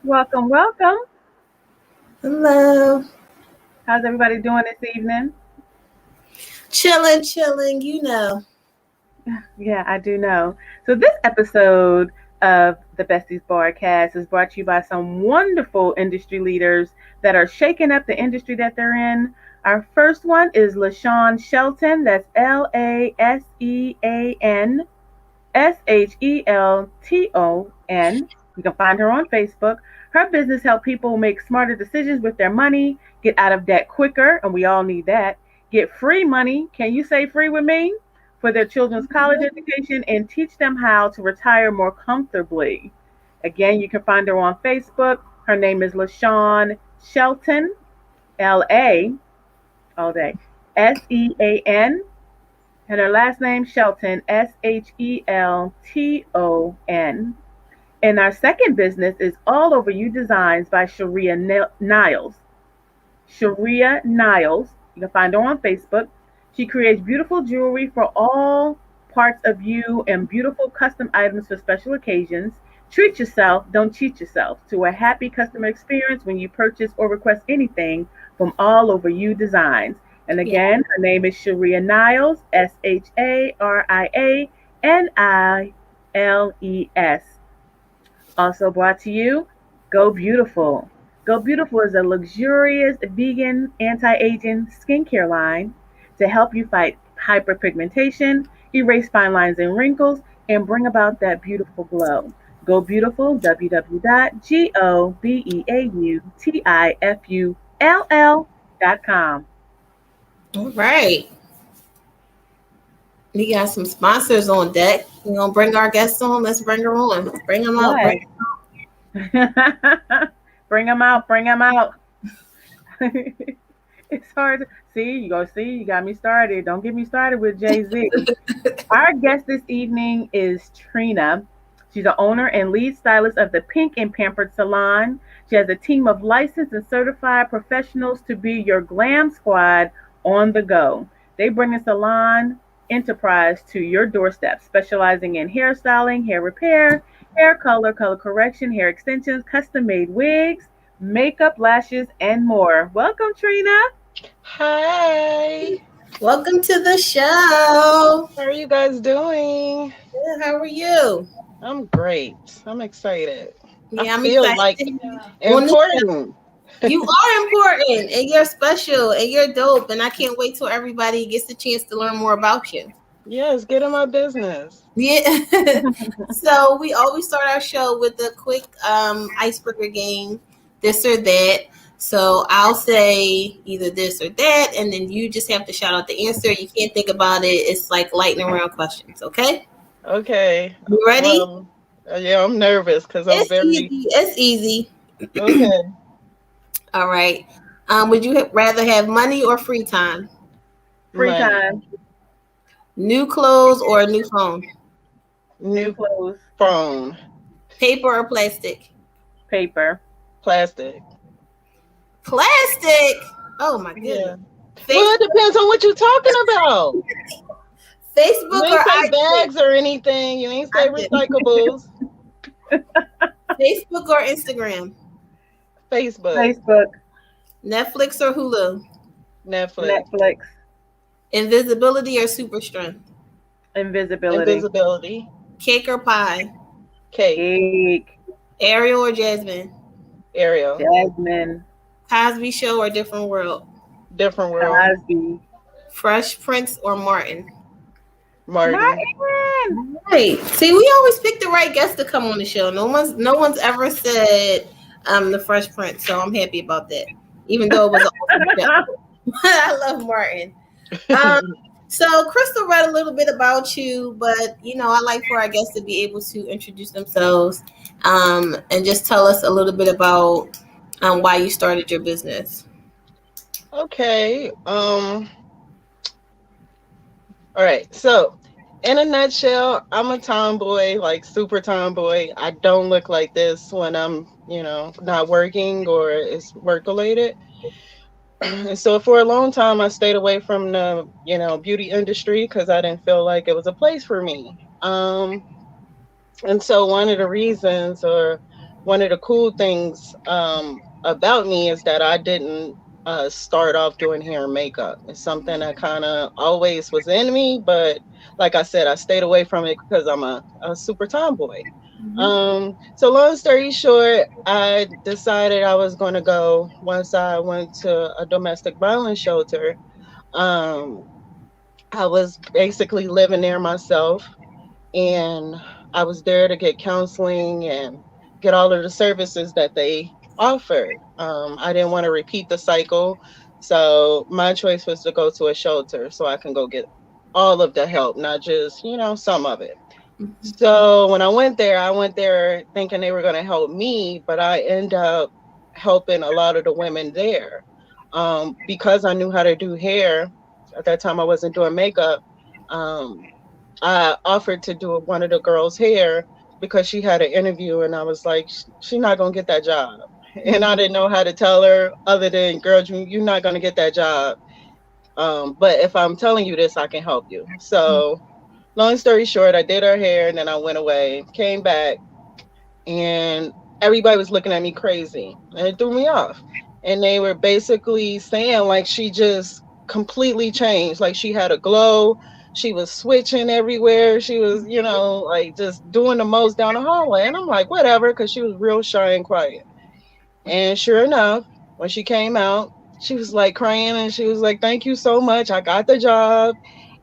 Welcome, welcome. Hello. How's everybody doing this evening? Chilling. Yeah, I do know. So, this episode of the Besties Broadcast is brought to you by some wonderful industry leaders that are shaking up the industry that they're in. Our first one is LaShawn Shelton. That's LaSeanShelton. You can find her on Facebook. Her business helps people make smarter decisions with their money, get out of debt quicker, and we all need that. Get free money. Can you say free with me? For their children's college education and teach them how to retire more comfortably. Again, you can find her on Facebook. Her name is LaShawn Shelton, LA, all day, SEAN, and her last name Shelton, SHELTON. And our second business is All Over You Designs by Sharia Niles. Sharia Niles, you can find her on Facebook. She creates beautiful jewelry for all parts of you and beautiful custom items for special occasions. Treat yourself, don't cheat yourself, to a happy customer experience when you purchase or request anything from All Over You Designs. And again, her name is Sharia Niles, SHARIANILES. Also brought to you, Go Beautiful. Go Beautiful is a luxurious vegan anti-aging skincare line to help you fight hyperpigmentation, erase fine lines and wrinkles, and bring about that beautiful glow. Go Beautiful, www.gobeautifull.com. All right. We got some sponsors on deck. We're going to bring our guests on. Let's bring her on. Bring them out. Right. Bring them out. Bring them out. It's hard. You got me started. Don't get me started with Jay-Z. Our guest this evening is Trina. She's the owner and lead stylist of the Pink and Pampered Salon. She has a team of licensed and certified professionals to be your Glam Squad on the go. They bring the salon enterprise to your doorstep, specializing in hairstyling, hair repair, hair color, color correction, hair extensions, custom-made wigs, makeup, lashes, and more. Welcome, Trina. Hi. Welcome to the show. How are you guys doing? Good. How are you? I'm great. I'm excited. Yeah, I feel like important. You are important, and you're special, and you're dope, and I can't wait till everybody gets the chance to learn more about you. Yes, get in my business. Yeah. So we always start our show with a quick icebreaker game, this or that. So I'll say either this or that, and then you just have to shout out the answer. You can't think about it. It's like lightning round questions, okay? Okay. You ready? Yeah, I'm nervous because I'm easy. It's easy. Okay. All right. Would you rather have money or free time? Free time. New clothes or a new phone? New clothes. Phone. Paper or plastic? Paper. Plastic. Plastic? Oh my goodness. Yeah. Well, it depends on what you're talking about. Facebook you ain't or say bags or anything. You ain't say recyclables. Facebook or Instagram? Facebook. Netflix or Hulu? Netflix. Invisibility or super strength? Invisibility. Cake or pie? Cake. Ariel or Jasmine? Ariel. Jasmine. Cosby Show or Different World? Different World. Cosby. Fresh Prince or Martin? Martin. Right. See, we always pick the right guest to come on the show. No one's ever said the Fresh Prince, so I'm happy about that. Even though it was I love Martin. So Crystal read a little bit about you, but I like for our guests to be able to introduce themselves and just tell us a little bit about why you started your business. Okay. All right. So, in a nutshell, I'm a tomboy, like super tomboy. I don't look like this when I'm, not working or it's work related. And so for a long time, I stayed away from the, beauty industry because I didn't feel like it was a place for me. And so one of the reasons or one of the cool things about me is that I didn't start off doing hair and makeup. It's something that kind of always was in me, but like I said, I stayed away from it because I'm a super tomboy. So long story short, I decided I was going to go once I went to a domestic violence shelter. Um, I was basically living there myself, and I was there to get counseling and get all of the services that they offered. I didn't want to repeat the cycle, so my choice was to go to a shelter so I can go get all of the help, not just, some of it. So when I went there thinking they were going to help me, but I end up helping a lot of the women there. Because I knew how to do hair. At that time, I wasn't doing makeup. Um, I offered to do one of the girls' hair because she had an interview, and I was like, she's not gonna get that job. And I didn't know how to tell her other than, girl, you're not gonna get that job. But if I'm telling you this, I can help you. So long story short, I did her hair, and then I went away, came back, and everybody was looking at me crazy, and it threw me off. And they were basically saying like she just completely changed, like she had a glow, she was switching everywhere, she was, like just doing the most down the hallway. And I'm like, whatever, because she was real shy and quiet. And sure enough, when she came out, she was like crying, and she was like, thank you so much, I got the job.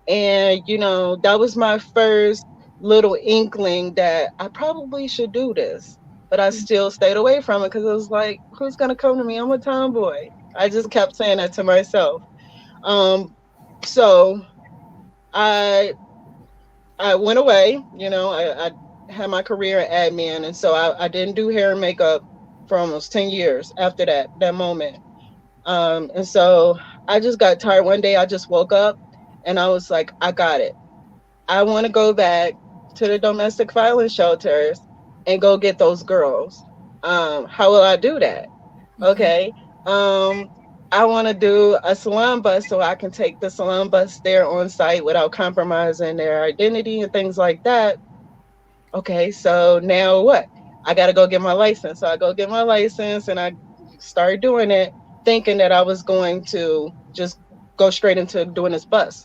And, that was my first little inkling that I probably should do this. But I still stayed away from it because it was like, who's going to come to me? I'm a tomboy. I just kept saying that to myself. So I I went away, I had my career in admin. And so I didn't do hair and makeup for almost 10 years after that moment. And so I just got tired. One day I just woke up and I was like, I got it. I want to go back to the domestic violence shelters and go get those girls. How will I do that? Okay. I want to do a salon bus so I can take the salon bus there on site without compromising their identity and things like that. Okay, so now what? I got to go get my license. So I go get my license and I started doing it, thinking that I was going to just go straight into doing this bus.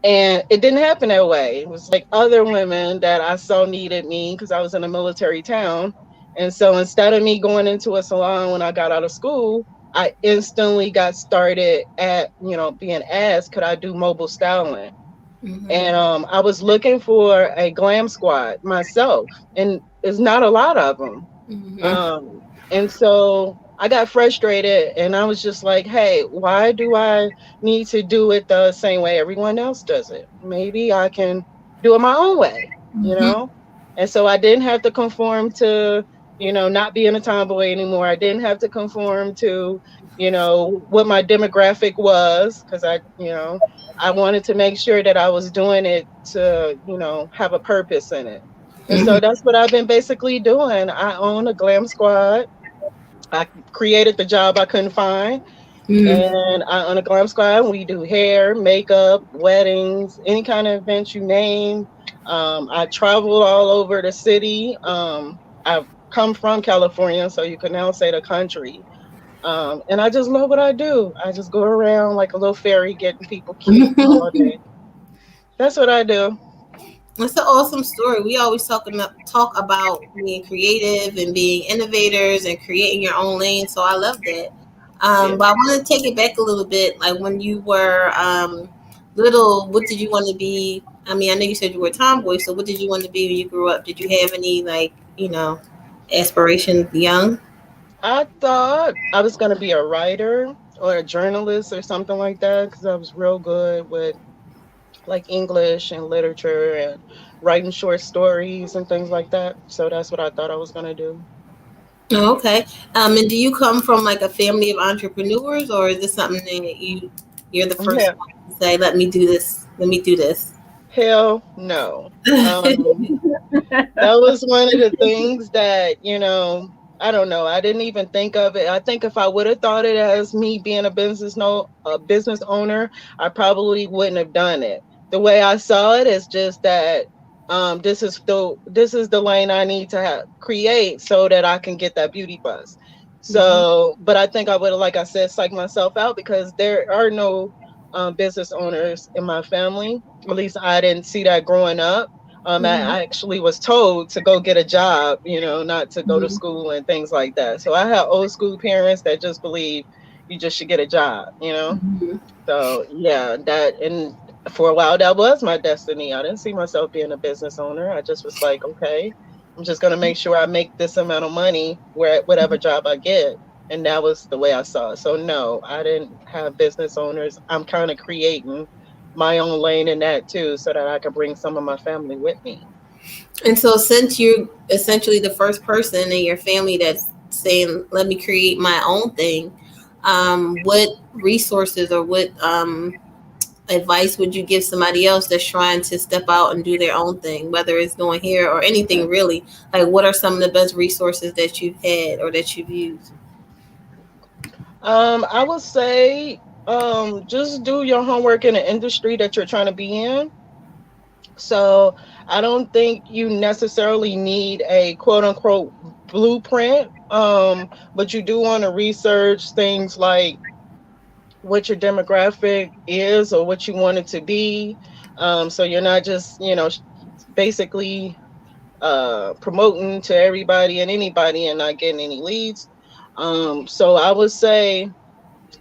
And it didn't happen that way. It was like other women that I saw needed me because I was in a military town. And so instead of me going into a salon when I got out of school, I instantly got started at, being asked, could I do mobile styling? And I was looking for a Glam Squad myself, and there's not a lot of them. And so I got frustrated, and I was just like, hey, why do I need to do it the same way everyone else does it? Maybe I can do it my own way, And so I didn't have to conform to, not being a tomboy anymore. I didn't have to conform to, what my demographic was, because I wanted to make sure that I was doing it to, have a purpose in it. And so that's what I've been basically doing. I own a Glam Squad. I created the job I couldn't find. And I own a Glam Squad. We do hair, makeup, weddings, any kind of event you name. I traveled all over the city. I've come from California, so you can now say the country. And I just love what I do. I just go around like a little fairy getting people cute all day. That's what I do. It's an awesome story. We always talk about being creative and being innovators and creating your own lane. So I love that. But I want to take it back a little bit. Like when you were little, what did you want to be? I mean, I know you said you were a tomboy. So what did you want to be when you grew up? Did you have any aspirations young? I thought I was going to be a writer or a journalist or something like that because I was real good with like English and literature and writing short stories and things like that. So that's what I thought I was going to do. Oh, okay. And do you come from like a family of entrepreneurs, or is this something that you're the first one to say, let me do this? Let me do this. Hell no. That was one of the things that, I don't know. I didn't even think of it. I think if I would have thought it as me being a business owner, I probably wouldn't have done it. The way I saw it is just that this is the lane I need to create so that I can get that beauty buzz. Mm-hmm. So, but I think I would have, like I said, psych myself out because there are no business owners in my family. At least I didn't see that growing up. Mm-hmm. I actually was told to go get a job, not to go to Mm-hmm. school and things like that. So I had old school parents that just believe you just should get a job. Mm-hmm. So yeah, that and for a while that was my destiny. I didn't see myself being a business owner. I just was like, okay, I'm just gonna make sure I make this amount of money where whatever job I get. And that was the way I saw it. So no, I didn't have business owners. I'm kind of creating my own lane in that too, so that I can bring some of my family with me. And so, since you're essentially the first person in your family that's saying, "Let me create my own thing," what resources or what advice would you give somebody else that's trying to step out and do their own thing, whether it's doing hair or anything really? Like, what are some of the best resources that you've had or that you've used? I would say just do your homework in the industry that you're trying to be in. So I don't think you necessarily need a quote unquote blueprint, but you do want to research things like what your demographic is or what you want it to be. So you're not just, basically promoting to everybody and anybody and not getting any leads. So I would say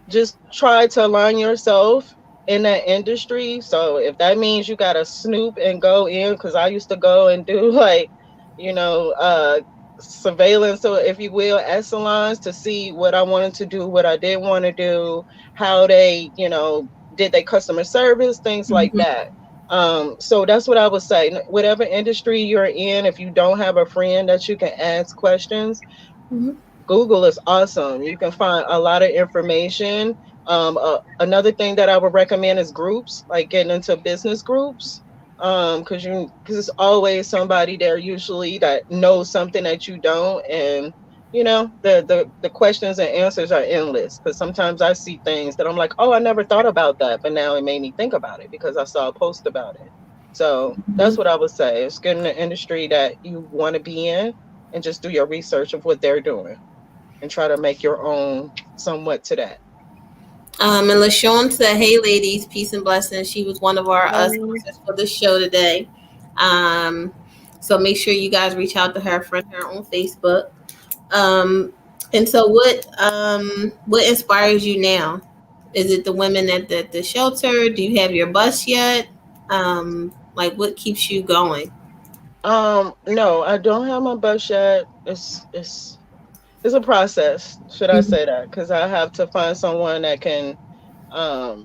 just try to align yourself in that industry. So if that means you gotta snoop and go in, because I used to go and do like, you know, uh surveillance, so if you will, at salons to see what I wanted to do, what I didn't want to do, how they, did they customer service, things like Mm-hmm. that. So that's what I would say. Whatever industry you're in, if you don't have a friend that you can ask questions, Mm-hmm. Google is awesome. You can find a lot of information. Another thing that I would recommend is groups, like getting into business groups, because it's always somebody there usually that knows something that you don't, and the questions and answers are endless. Because sometimes I see things that I'm like, oh, I never thought about that, but now it made me think about it because I saw a post about it. So that's what I would say. It's getting the industry that you want to be in, and just do your research of what they're doing and try to make your own somewhat to that. And LaShawn said, "Hey, ladies, peace and blessings." She was one of our Um, sponsors for this show today. Um, so make sure you guys reach out to her, friend her on Facebook. Um, and so, what inspires you now? Is it the women at the shelter? Do you have your bus yet? Like, what keeps you going? no, I don't have my bus yet. It's a process, should I Mhm. say that? Because I have to find someone that can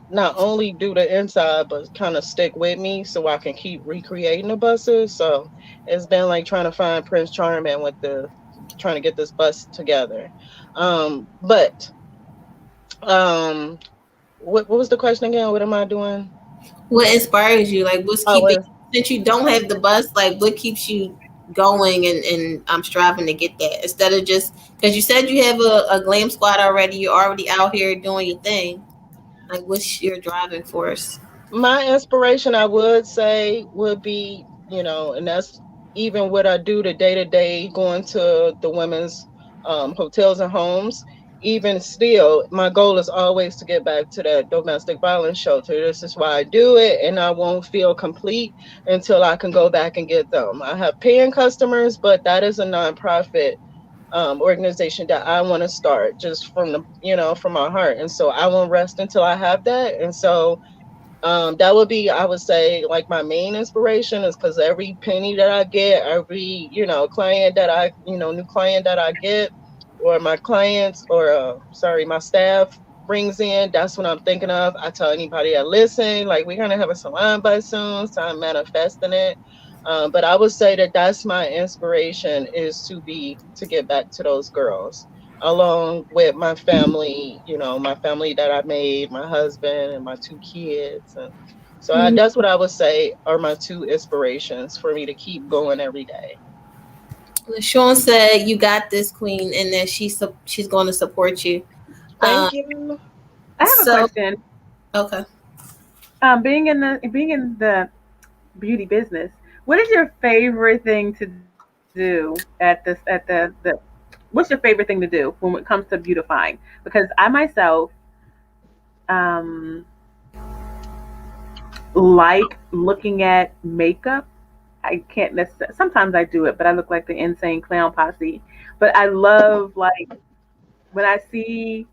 not only do the inside but kind of stick with me so I can keep recreating the buses. So it's been like trying to find Prince Charming with the trying to get this bus together. But um what was the question again? What am I doing? What inspires you? Like, what's Oh, keeping, since you don't have the bus, like, what keeps you going and I'm striving to get that instead of just because you said you have a glam squad already, you're already out here doing your thing. Like, what's your driving force? my inspiration, I would say, would be, and that's even what I do the day to day, going to the women's hotels and homes. Even still, my goal is always to get back to that domestic violence shelter. This is why I do it, and I won't feel complete until I can go back and get them. I have paying customers, but that is a nonprofit organization that I want to start just from from my heart. And so I won't rest until I have that. And so that would be, I would say, like my main inspiration is because every penny that I get, every, client that new client that I get, or my clients, or sorry, my staff brings in, that's what I'm thinking of. I tell anybody that listen, like we're gonna have a salon by soon, so I'm manifesting it. But I would say that that's my inspiration, is to get back to those girls along with my family, my family that I made, my husband and my two kids. And so that's what I would say are my two inspirations for me to keep going every day. Sean said, "You got this, Queen," and then she's going to support you. Thank you. I have a So question. okay. Being in the beauty business, What is your favorite thing to do at this at the what's your favorite thing to do when it comes to beautifying? Because I myself um like looking at makeup. I can't necessarily. Sometimes I do it, but I look like the insane clown posse. But I love like when I see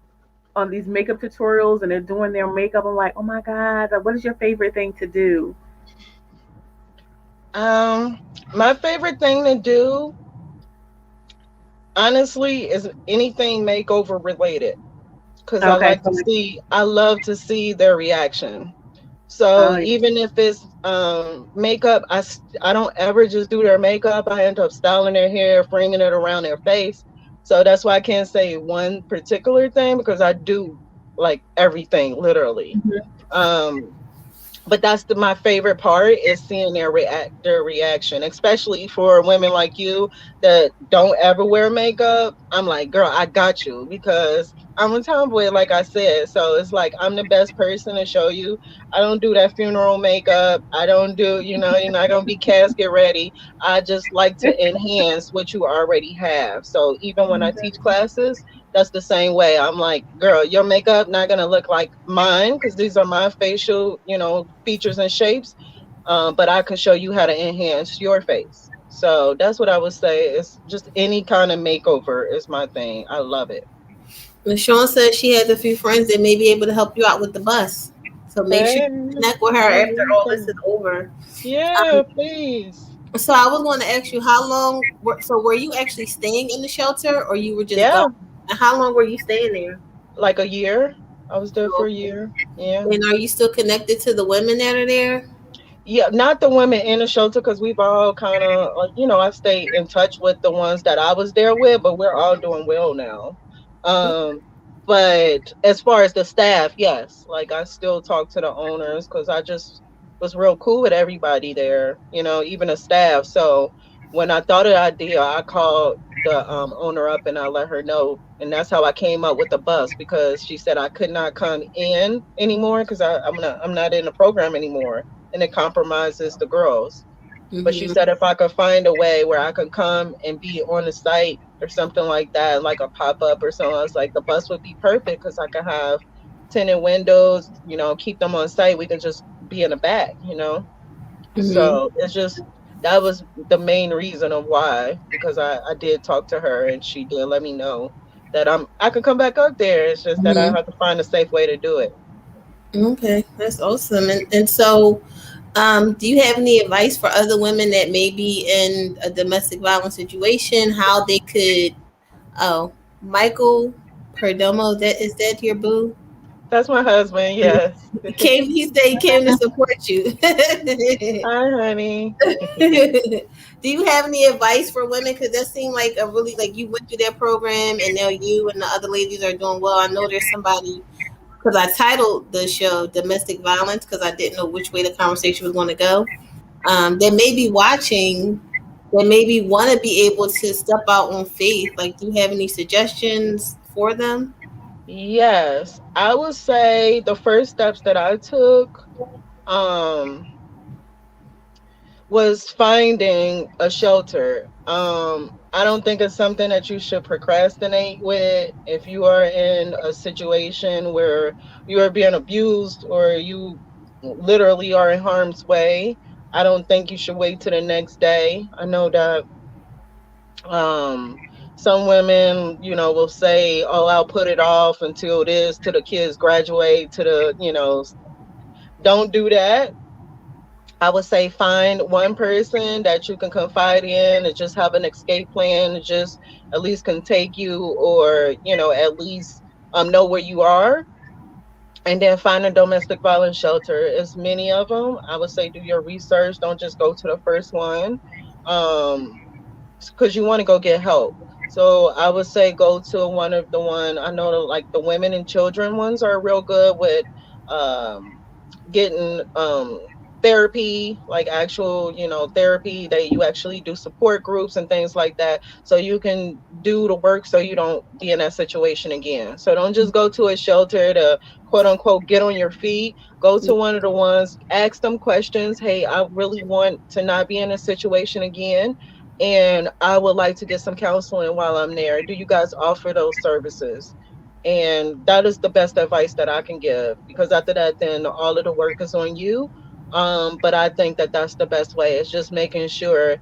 on these makeup tutorials and they're doing their makeup. I'm like, oh my god, like, what is your favorite thing to do? Um, my favorite thing to do, honestly, is anything makeover related. Because Okay, so like, I love to see their reaction. oh So yeah. even if it's makeup, I don't ever just do their makeup. I end up styling their hair, framing it around their face. So that's why I can't say one particular thing because I do like everything literally. Mhm. Um, but that's my favorite part is seeing their reaction, especially for women like you that don't ever wear makeup. I'm like, girl, I got you because I'm a tomboy, like I said. So it's like I'm the best person to show you. I don't do that funeral makeup. I don't do, you're not gonna be casket ready. I just like to enhance what you already have. So even when I teach classes, that's the same way. I'm like, girl, your makeup not gonna look like mine because these are my facial, features and shapes. But I can show you how to enhance your face. So that's what I would say. It's just any kind of makeover is my thing. I love it. LaShawn says she has a few friends that may be able to help you out with the bus. So make sure Hey, you connect with her after all this is over. yeah, Um, please. so I was going to ask you how long. So were you actually staying in the shelter, or you were just going? Yeah, And how long were you staying there? like a year. I was there for a Okay. year. Yeah. And are you still connected to the women that are there? Yeah, not the women in the shelter because we've all kind of, I stayed in touch with the ones that I was there with, but we're all doing well now. Um, but as far as the staff, yes, like I still talk to the owners because I just was real cool with everybody there, even the staff. So when I thought of the idea, I called the owner up and I let her know. And that's how I came up with the bus because she said I could not come in anymore because I'm not in the program anymore and it compromises the girls. But she Mm-hmm. said if I could find a way where I could come and be on the site or something like that, like a pop up or something, I was like, the bus would be perfect because I could have tinted windows, keep them on site. We can just be in the back. Mm-hmm. So it's just that was the main reason of why because I did talk to her and she did let me know that I could come back up there. It's just that I Mm-hmm. have to find a safe way to do it. Okay, that's awesome. And so, do you have any advice for other women that may be in a domestic violence situation? How they could? Oh, Michael Perdomo, that your boo? That's my husband, yes. He came. He said he came to support you. Hi, honey. Do you have any advice for women? Because that seemed like a really like you went through that program, and now you and the other ladies are doing well. I know there's somebody because I titled the show "Domestic Violence" because I didn't know which way the conversation was going to go. That may be watching, that maybe want to be able to step out on faith. Like, do you have any suggestions for them? Yes, I would say the first steps that I took um was finding a shelter. I don't think it's something that you should procrastinate with if you are in a situation where you are being abused or you literally are in harm's way. I don't think you should wait to the next day. I know that um some women will say, oh, I'll put it off until this, till the kids graduate, to the don't do that. I would say find one person that you can confide in and just have an escape plan, just at least can take you, or at least know where you are, and then find a domestic violence shelter. As many of them, I would say do your research, don't just go to the first one. um because you want to go get help. So I would say go to one of the one I know, like the women and children ones are real good with um, getting therapy, like actual, therapy that you actually do support groups and things like that. So you can do the work so you don't be in that situation again. So don't just go to a shelter to quote unquote get on your feet. Go to one of the ones, ask them questions. Hey, I really want to not be in a situation again. And I would like to get some counseling while I'm there. Do you guys offer those services? And that is the best advice that I can give, because after that, then all of the work is on you. But I think that that's the best way. It's just making sure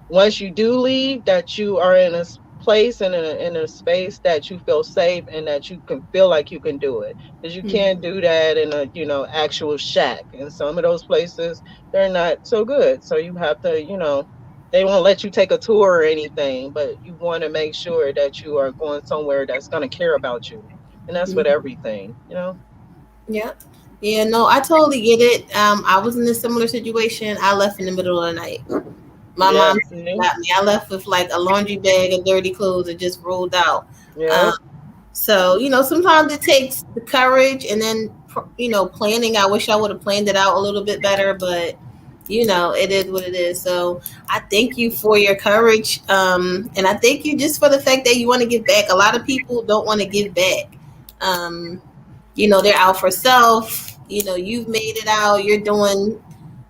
once you do leave that you are in a place and in a space that you feel safe and that you can feel like you can do it, because you can't do that in a actual shack. And some of those places, they're not so good, so you have to, they won't let you take a tour or anything, but you want to make sure that you are going somewhere that's going to care about you. And that's with everything. Yeah. Yeah, no, I totally get it. I was in a similar situation. I left in the middle of the night. My Yeah, mom got me. I left with like a laundry bag of dirty clothes and just rolled out. yeah. So, sometimes it takes the courage and then, planning. I wish I would have planned it out a little bit better, but, it is what it is. So I thank you for your courage. And I thank you just for the fact that you want to give back. A lot of people don't want to give back. They're out for self. You've made it out. You're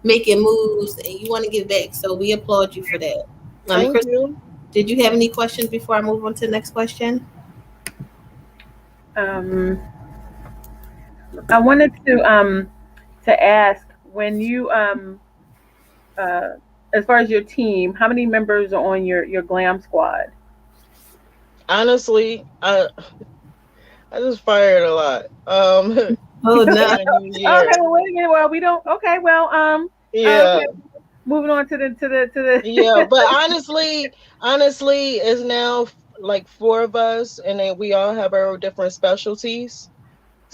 making moves and you want to give back. So we applaud you for that. Thank Chris, you. did you have any questions before I move on to the next question? I wanted to ask, when you as far as your team, how many members are on your Glam Squad? Honestly, I just fired a lot. Oh no. Okay, well, wait a minute. Well, we don't. Okay, well, Yeah. okay. Moving on to the. Yeah, but honestly, it's now like four of us, and then we all have our different specialties.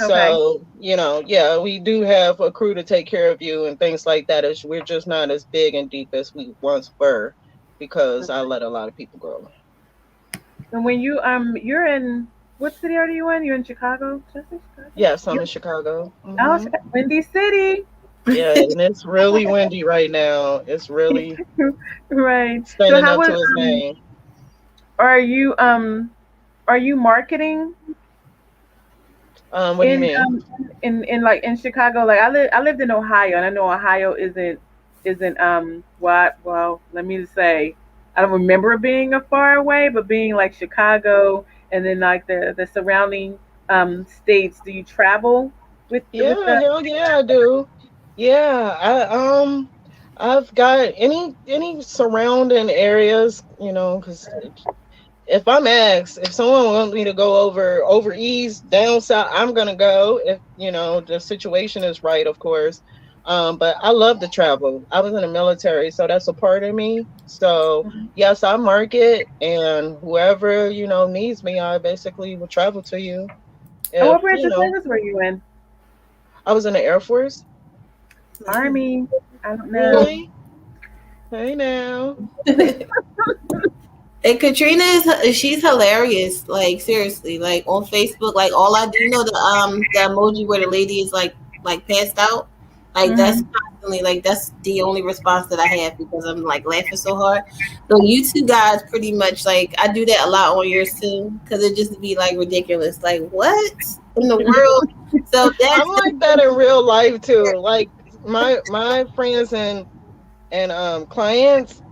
Okay. So, yeah, we do have a crew to take care of you and things like that. We're just not as big and deep as we once were, because I let a lot of people go. And when you're in, what city are you in? You're in Chicago? Did I say Chicago? Yes, I'm in Chicago. Oh, Windy City. Yeah, and it's really windy right now. It's really Right. So standing how up to was his name. are you marketing What do you mean? in like in Chicago? Like I lived in Ohio, and I know Ohio isn't well, let me just say, I don't remember it being a far away, but being like Chicago and then like the surrounding states. Do you travel with Yeah, the hell yeah, I do. Yeah, I've got any surrounding areas, because if I'm asked, if someone wants me to go over east, down south, I'm gonna go if the situation is right, of course. But I love to travel. I was in the military, so that's a part of me. So yes, I market, and whoever needs me, I basically will travel to you. and If what branch of service were you in? I was in the Air Force. Army. I don't know. Really? Hey now. And Katrina she's hilarious. Like seriously, like on Facebook, like all I do, the emoji where the lady is like passed out. Like that's constantly like that's the only response that I have because I'm like laughing so hard. So you two guys pretty much like I do that a lot on yours too because it just be like ridiculous. Like what in the world? So that's I'm like that in real life too. Like my friends and clients,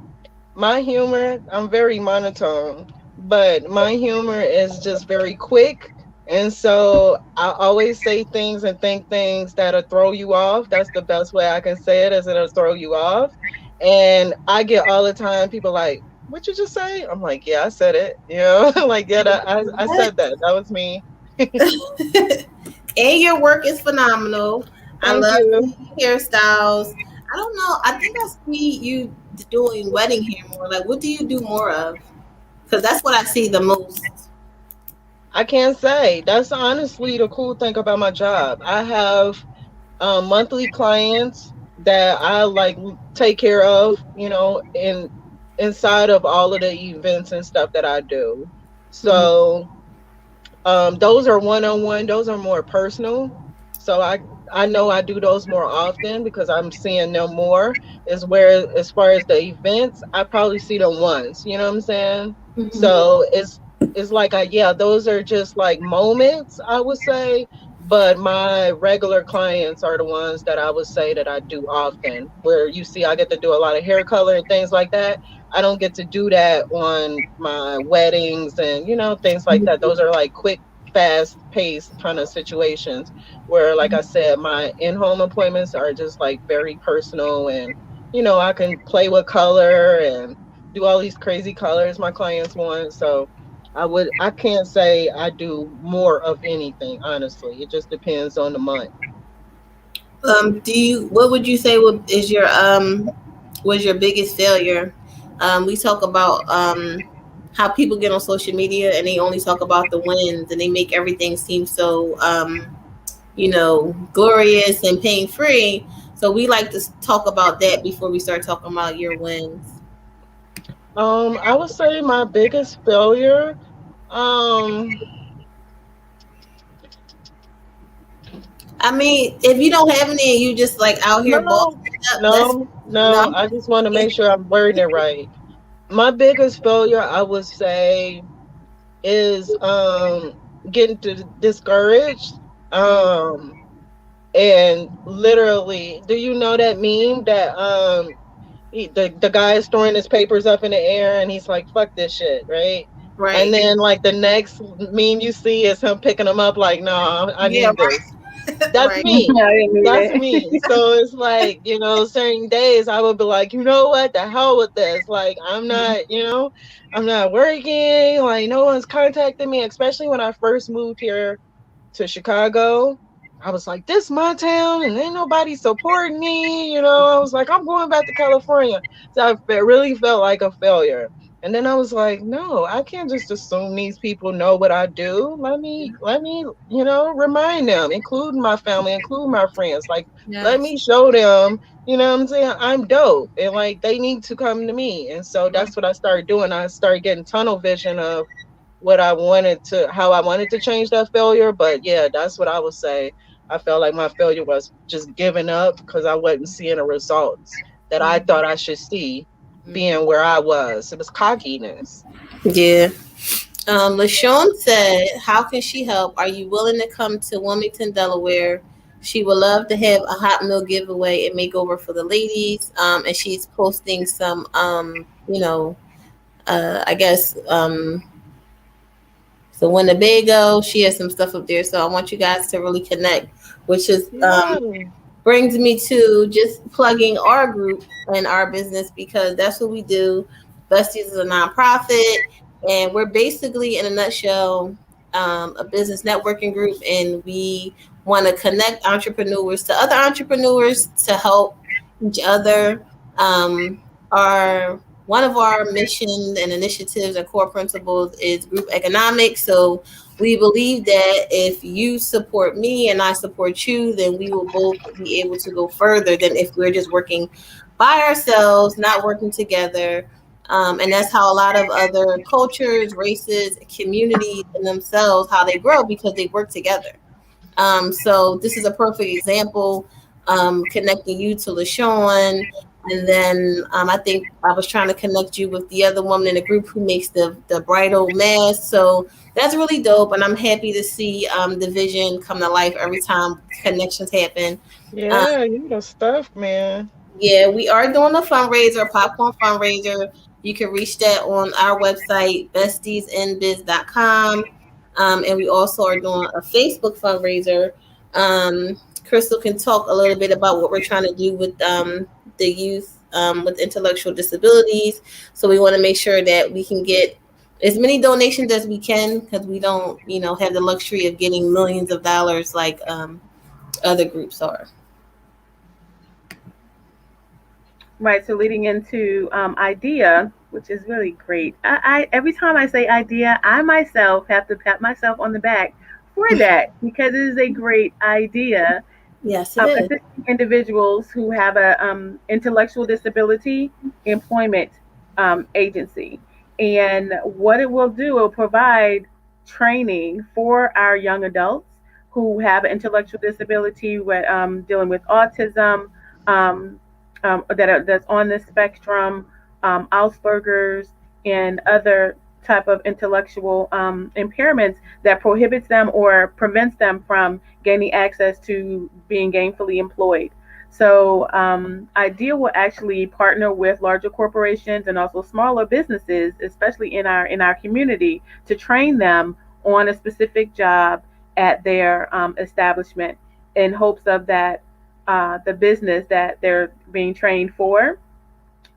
my humor, I'm very monotone, but my humor is just very quick. And so I always say things and think things that'll throw you off. That's the best way I can say it, is it'll throw you off. And I get all the time people like, what you just say? I'm like, yeah, I said it. Like, yeah, I said that. That was me. And your work is phenomenal. I Thank love you. hairstyles. I don't know. I think I see you doing wedding hair more. Like, what do you do more of? Because that's what I see the most. I can't say. That's honestly the cool thing about my job. I have monthly clients that I like take care of, inside of all of the events and stuff that I do. So those are one-on-one, those are more personal. So I know I do those more often because I'm seeing them more. Is where, as far as the events, I probably see them once. You know what I'm saying? Mhm. So it's like yeah, those are just like moments, I would say. But my regular clients are the ones that I would say that I do often. Where you see, I get to do a lot of hair color and things like that. I don't get to do that on my weddings and things like that. Those are like quick, fast paced kind of situations where, like I said, my in-home appointments are just like very personal, and I can play with color and do all these crazy colors my clients want. So I can't say I do more of anything, honestly. It just depends on the month. What would you say is your was your biggest failure? We talk about how people get on social media and they only talk about the wins and they make everything seem so glorious and pain free. So we like to talk about that before we start talking about your wins. I would say my biggest failure. Um, I mean, if you don't have any and you just like out here no, bossing it up, that's no, no. no. I just want to make sure I'm wording it right. My biggest failure, I would say, is getting discouraged. Um, and literally, do you know that meme that the guy is throwing his papers up in the air and he's like, "Fuck this shit," right? And Right. then like the next meme you see is him picking them up like, "No, I Yeah. need this." Right. That's Right. me. I didn't need That's it. me. So it's like, certain days I would be like, you know what, the hell with this. Like, I'm not working. Like, no one's contacting me, especially when I first moved here to Chicago. I was like, this my town and ain't nobody supporting me. I was like, I'm going back to California. So really felt like a failure. And then I was like, no, I can't just assume these people know what I do. Let me, remind them, including my family, including my friends. Like, let Yes. me show them, what I'm saying, I'm dope. And like they need to come to me. And so Right. that's what I started doing. I started getting tunnel vision of what I wanted to, how I wanted to change that failure. But yeah, that's what I would say. I felt like my failure was just giving up because I wasn't seeing the results that I thought I should see being where I was. It was cockiness. Yeah. LaShawn said, "How can she help? Are you willing to come to Wilmington, Delaware? She would love to have a hot meal giveaway and makeover for the ladies. And she's posting some, I guess, so Winnebago. She has some stuff up there. So I want you guys to really connect, which is Yeah. brings me to just plugging our group and our business because that's what we do. Besties is a nonprofit, and we're basically, in a nutshell, a business networking group, and we want to connect entrepreneurs to other entrepreneurs to help each other. Our One of our missions and initiatives and core principles is group economics. So we believe that if you support me and I support you, then we will both be able to go further than if we're just working by ourselves, not working together. And that's how a lot of other cultures, races, communities, and themselves how they grow because they work together. So this is a perfect example, connecting you to LaShawn. And then I think I was trying to connect you with the other woman in the group who makes the bridal mask. So that's really dope. And I'm happy to see the vision come to life every time connections happen. Um, Yeah, you the stuff, man. yeah, we are doing a fundraiser, popcorn fundraiser. You can reach that on our website, bestiesinbiz.com. And we also are doing a Facebook fundraiser. Crystal can talk a little bit about what we're trying to do with the youth with intellectual disabilities. So we want to make sure that we can get as many donations as we can because we don't, have the luxury of getting millions of dollars like other groups are. Right. So leading into idea, which is really great. I every time I say idea, I myself have to pat myself on the back for that because it is a great idea. Yes, it is. Assisting individuals who have a intellectual disability employment agency, and what it will do, it will provide training for our young adults who have an intellectual disability, with dealing with autism, um, that's on the spectrum, Asperger's, and other type of intellectual impairments that prohibits them or prevents them from gaining access to being gainfully employed. So IDEA will actually partner with larger corporations and also smaller businesses, especially in our community, to train them on a specific job at their establishment, in hopes of that the business that they're being trained for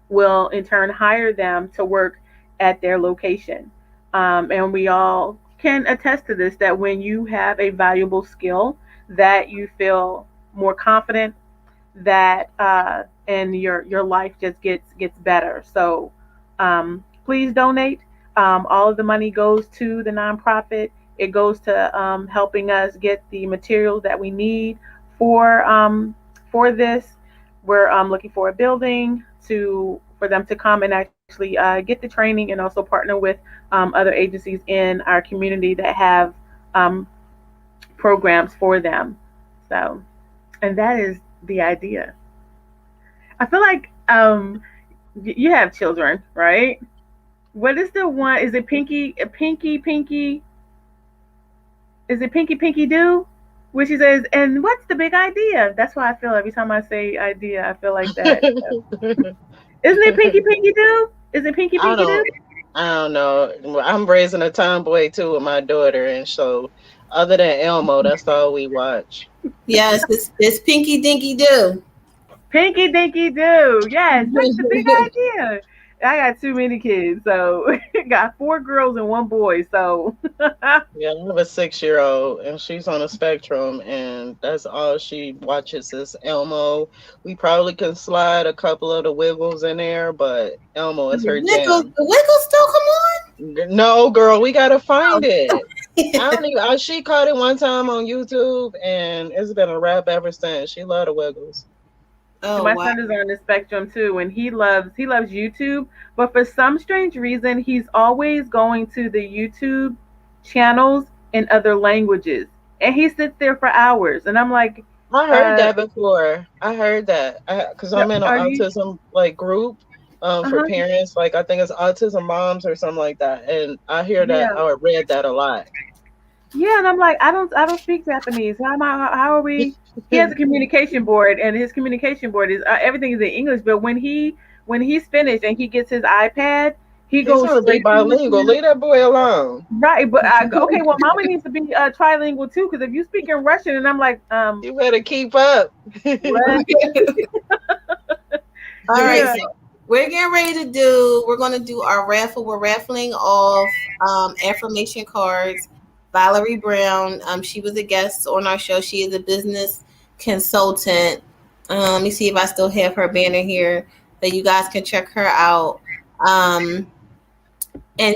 will in turn hire them to work at their location. And we all can attest to this, that when you have a valuable skill, that you feel more confident, that and your life just gets better. So please donate. All of the money goes to the nonprofit. It goes to helping us get the materials that we need for this. We're looking for a building to for them to come and actually get the training, and also partner with other agencies in our community that have um, programs for them. So, and that is the idea. I feel like you have children, right? What is the one? Is it Pinky? Is it Pinky Do? Where she says, and what's the big idea? That's why I feel every time I say idea, I feel like that. Isn't it Pinky Do? Is it I Pinky Do? don't I don't know. Well, I'm raising a tomboy too with my daughter, and so other than Elmo, that's all we watch. Yes, it's Pinky Dinky Do. Pinky Dinky Do. Yes, that's the big idea. I got too many kids, so got four girls and one boy. So Yeah, I have a 6 year old, and she's on a spectrum, and that's all she watches is Elmo. We probably can slide a couple of the Wiggles in there, but Elmo is her jam. The Wiggles still come No, girl, we gotta on? find it. I don't even. She caught it one time on YouTube, and it's been a wrap ever since. She loved the Wiggles. Oh my wow. son is on the spectrum too, and he loves YouTube, but for some strange reason, he's always going to the YouTube channels in other languages, and he sits there for hours, and I'm like, I heard uh, that before. I heard that because I'm in an are you? autism like group Uh for huh. parents. Like I think it's autism moms or something like that, and I hear that. Yeah. I read that a lot. Yeah, and I'm like, I don't speak Japanese. How are we? He has a communication board, and his communication board is everything is in English. But when he's finished and he gets his iPad, he He's goes gonna be straight to bilingual. YouTube. Leave that boy alone. Right, but okay, well, Mama needs to be trilingual too, because if you speak in Russian, and I'm like, You better keep up. what? All right, Yeah. so we're gonna do our raffle. We're raffling off affirmation cards. Valerie Brown, she was a guest on our show. She is a business consultant. Let me see if I still have her banner here, that you guys can check her out. And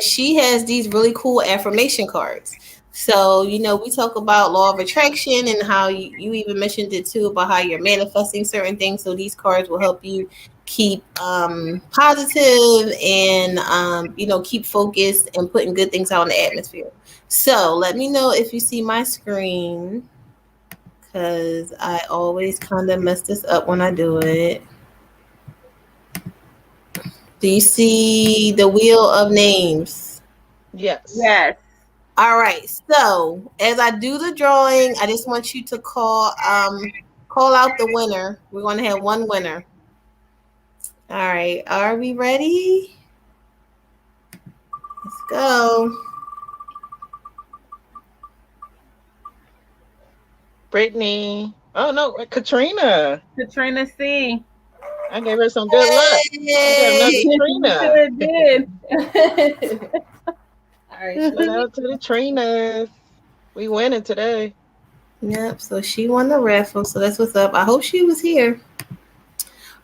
she has these really cool affirmation cards. So, we talk about law of attraction, and how you even mentioned it too, about how you're manifesting certain things. So these cards will help you keep positive, and keep focused and putting good things out in the atmosphere. So let me know if you see my screen, because I always kind of mess this up when I do it. Do you see the wheel of names? Yes. Yes. All right. So as I do the drawing, I just want you to call out the winner. We're going to have one winner. All right. Are we ready? Let's go. Brittany. Oh no, Katrina. Katrina C. I gave her some good luck. I got another Yay! You Trina. sure did. All right. Shout out to the Trinas. We winning today. Yep. So she won the raffle. So that's what's up. I hope she was here.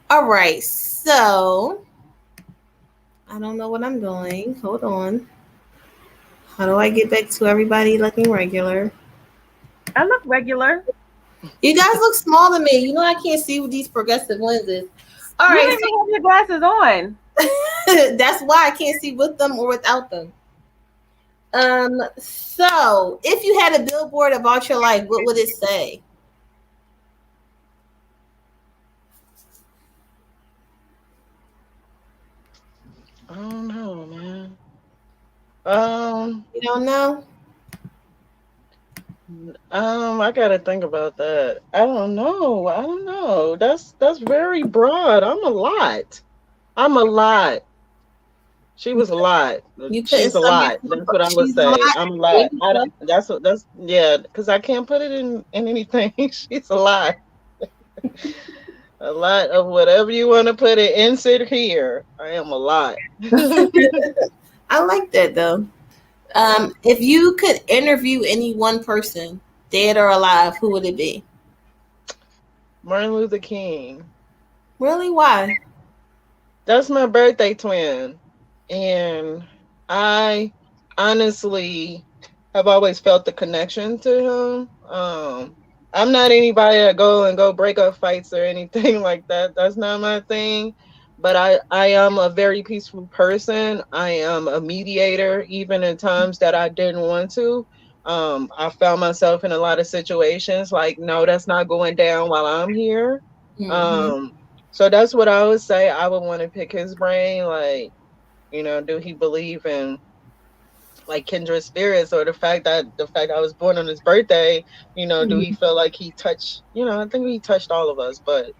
All right. So I don't know what I'm doing. Hold on. How do I get back to everybody looking regular? I look regular. You guys look small to me. I can't see with these progressive lenses. All You right. don't even have your glasses on. So that's why I can't see with them or without them. So if you had a billboard about your life, what would it say? I don't know, man. Um, You don't know? I gotta think about that. I don't know. I don't know. That's very broad. I'm a lot. I'm a lot. She was a lot. You couldn't She's a sum lot. yourself That's up. what I would She's a lot. say. I'm a There lot. you I go. don't, that's what that's yeah. Because I can't put it in anything. She's a lot. A lot of whatever you want to put it. Insert here. I am a lot. I like that though. If you could interview any one person, dead or alive, who would it be? Martin Luther King. Really? Why? That's my birthday twin. And I honestly have always felt the connection to him. I'm not anybody that go break up fights or anything like that. That's not my thing. But I am a very peaceful person. I am a mediator, even in times that I didn't want to. I found myself in a lot of situations like, no, that's not going down while I'm here. Mm-hmm. Um, so that's what I would say. I would want to pick his brain. Like, do he believe in like kindred spirits, or the fact I was born on his birthday, do he feel like he touched, I think he touched all of us, but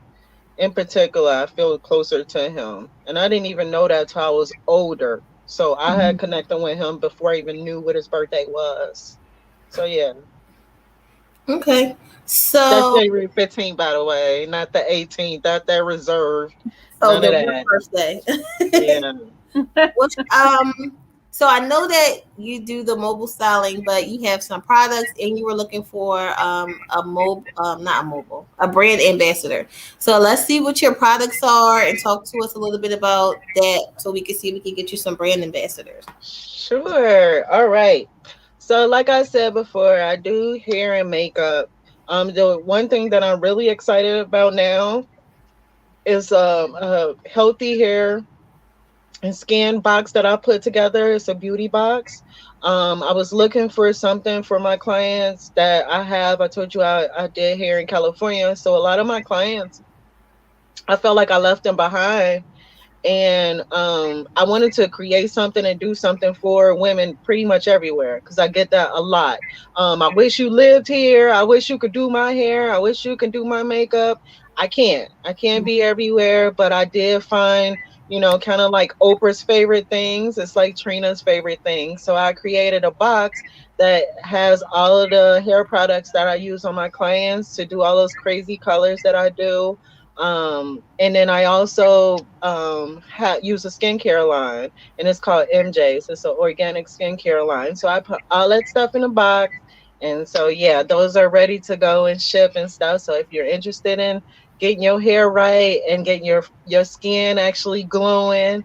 in particular, I feel closer to him. And I didn't even know that till I was older. So I had connected with him before I even knew what his birthday was. So yeah. Okay. That's So, January 15th, by the way, not the 18th. That reserved. oh, None of the real that. birthday. Yeah. Which, so I know that you do the mobile styling, but you have some products, and you were looking for not a mobile, a brand ambassador. So let's see what your products are, and talk to us a little bit about that, so we can see if we can get you some brand ambassadors. Sure. All right. So, like I said before, I do hair and makeup. The one thing that I'm really excited about now is a healthy hair and skin box that I put together. It's a beauty box. I was looking for something for my clients that I have. I told you I did hair in California, so a lot of my clients, I felt like I left them behind, and I wanted to create something and do something for women pretty much everywhere, because I get that a lot. I wish you lived here. I wish you could do my hair. I wish you could do my makeup. I can't be everywhere, but I did find, kind of like Oprah's favorite things. It's like Trina's favorite things. So I created a box that has all of the hair products that I use on my clients to do all those crazy colors that I do. And then I also use a skincare line, and it's called MJ's. It's an organic skincare line. So I put all that stuff in a box. And so, yeah, those are ready to go and ship and stuff. So if you're interested in getting your hair right and getting your skin actually glowing,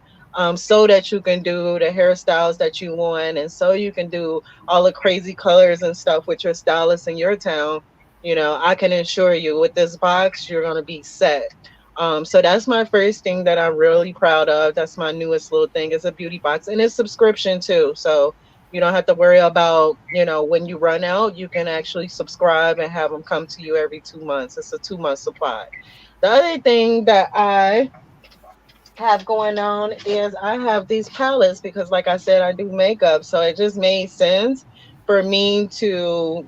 so that you can do the hairstyles that you want, and so you can do all the crazy colors and stuff with your stylist in your town, I can assure you with this box, you're going to be set. So that's my first thing that I'm really proud of. That's my newest little thing, is a beauty box, and it's subscription too. So you don't have to worry about, when you run out, you can actually subscribe and have them come to you every 2 months. It's a 2 month supply. The other thing that I have going on is I have these palettes, because like I said, I do makeup. So it just made sense for me to,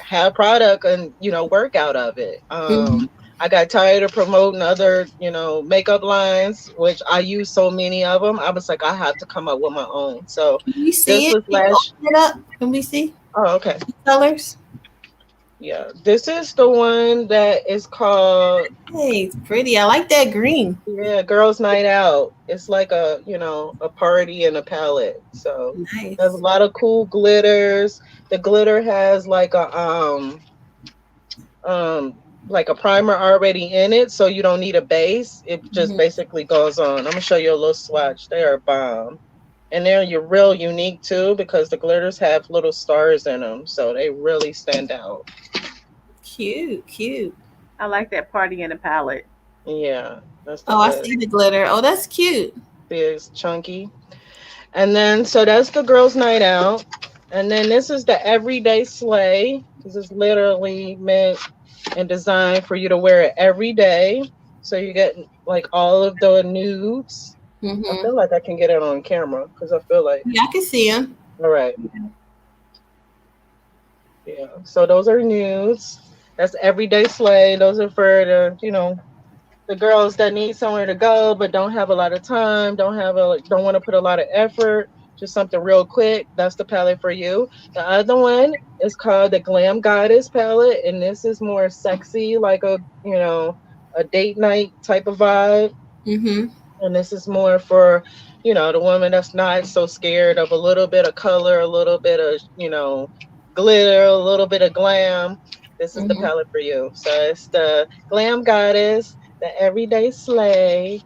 have product and, work out of it. Mhm. I got tired of promoting other, makeup lines, which I use so many of them. I was like, I have to come up with my own. So Can you this see it? was Can you last. open it up? Can we see Oh, okay. the colors? Yeah, this is the one that is called, Hey, it's pretty. I like that green. yeah, Girls Night Out. It's like a party and a palette. So there's a Nice. lot of cool glitters. The glitter has um like a primer already in it, so you don't need a base. It just Mhm. basically goes on. I'm gonna show you a little swatch. They are bomb. And they're real unique too, because the glitters have little stars in them, so they really stand out. Cute, cute. I like that party in a palette. Yeah, that's the Oh, I lid. see the glitter. Oh, that's cute. See, it's chunky. And then, so that's the girls' night out. And then this is the everyday slay. This is literally meant and designed for you to wear it every day. So you get like all of the nudes. I Mm-hmm. feel like I can get it on camera because I feel like, Yeah, I can see him. all right. Yeah. So those are nudes. That's everyday slay. Those are for the girls that need somewhere to go but don't have a lot of time, don't want to put a lot of effort, just something real quick. That's the palette for you. The other one is called the Glam Goddess palette, and this is more sexy, like a date night type of vibe. Mm-hmm. And this is more for the woman that's not so scared of a little bit of color, a little bit of glitter, a little bit of glam. This is the Mm-hmm. palette for you. So it's the Glam Goddess, the Everyday Slay,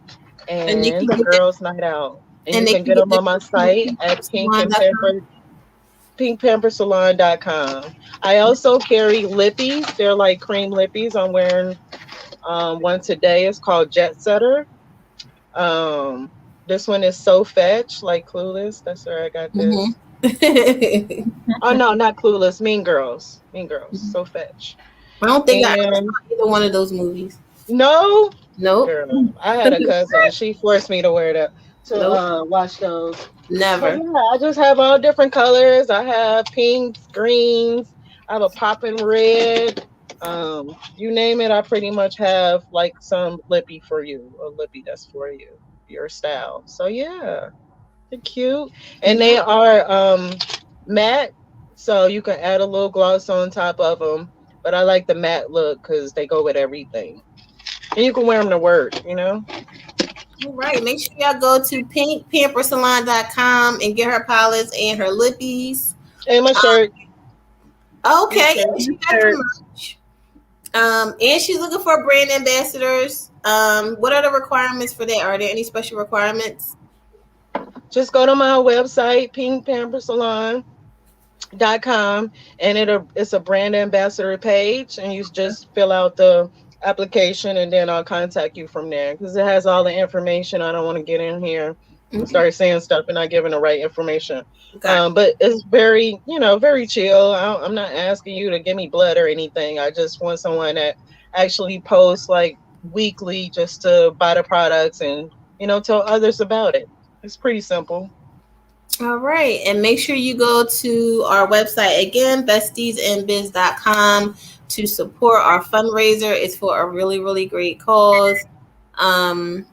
And they and can the get that, Girls Night Out. And and you they can can get get them that on my from site at salon.com. pinkpampersalon.com. I also carry lippies. They're like cream lippies. I'm wearing one today. It's called Jet Setter. Um, this one is So Fetch, like Clueless. That's where I got Mm-hmm. this. Oh no, not Clueless. Mean Girls. Mean Girls. So Fetch. I don't think I ever And saw either one of those movies. no, Nope. girl, I had a cousin. She forced me to wear that to Nope. watch those. But Never. yeah, I just have all different colors. I have pinks, greens. I have a poppin' red. You name it, I pretty much have like some lippy for you, a lippy that's for you, your style. So yeah, they're cute, and Yeah. they are matte, so you can add a little gloss on top of them. But I like the matte look because they go with everything, and you can wear them to work. All right. Make sure y'all go to pinkpampersalon.com and get her palettes and her lippies. And my shirt. My Okay. shirt. And she got the Shirts. merch. And she's looking for brand ambassadors. What are the requirements for that? Are there any special requirements? Just go to my website, pinkpampersalon.com, and it's a brand ambassador page, and you just fill out the application, and then I'll contact you from there because it has all the information. I don't want to get in here and Okay. start saying stuff and not giving the right information. Got But it's very, very chill. I'm not asking you to give me blood or anything. I just want someone that actually posts like weekly just to buy the products and tell others about it. It's pretty simple. All right. And make sure you go to our website again, bestiesandbiz.com, to support our fundraiser. It's for a really, really great cause. Um,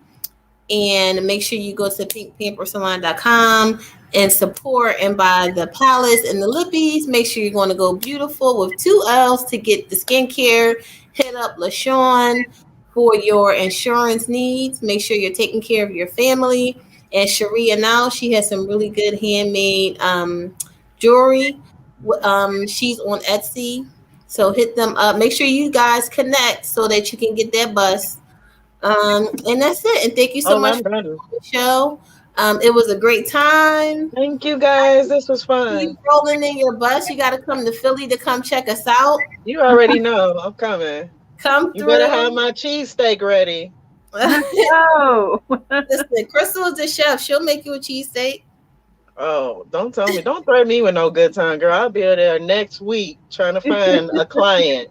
and make sure you go to pinkpampersalon.com and support and buy the palettes and the lippies. Make sure you're going to go beautiful with 2 L's to get the skincare. Hit up LaShawn for your insurance needs. Make sure you're taking care of your family. And Sharia now, she has some really good handmade jewelry. She's on Etsy. So hit them up. Make sure you guys connect so that you can get that bus. And that's it. And thank you so Oh, much I'm for done. the show. It was a great time. Thank you guys. This was Keep fun. rolling in your bus. You got to come to Philly to come check us out. You already know I'm coming. Come You better have through. my cheesesteak ready. Let's go. Listen, Crystal's the chef. She'll make you a cheesesteak. Oh, don't tell me. Don't threaten me with no good time, girl. I'll be there next week trying to find a client.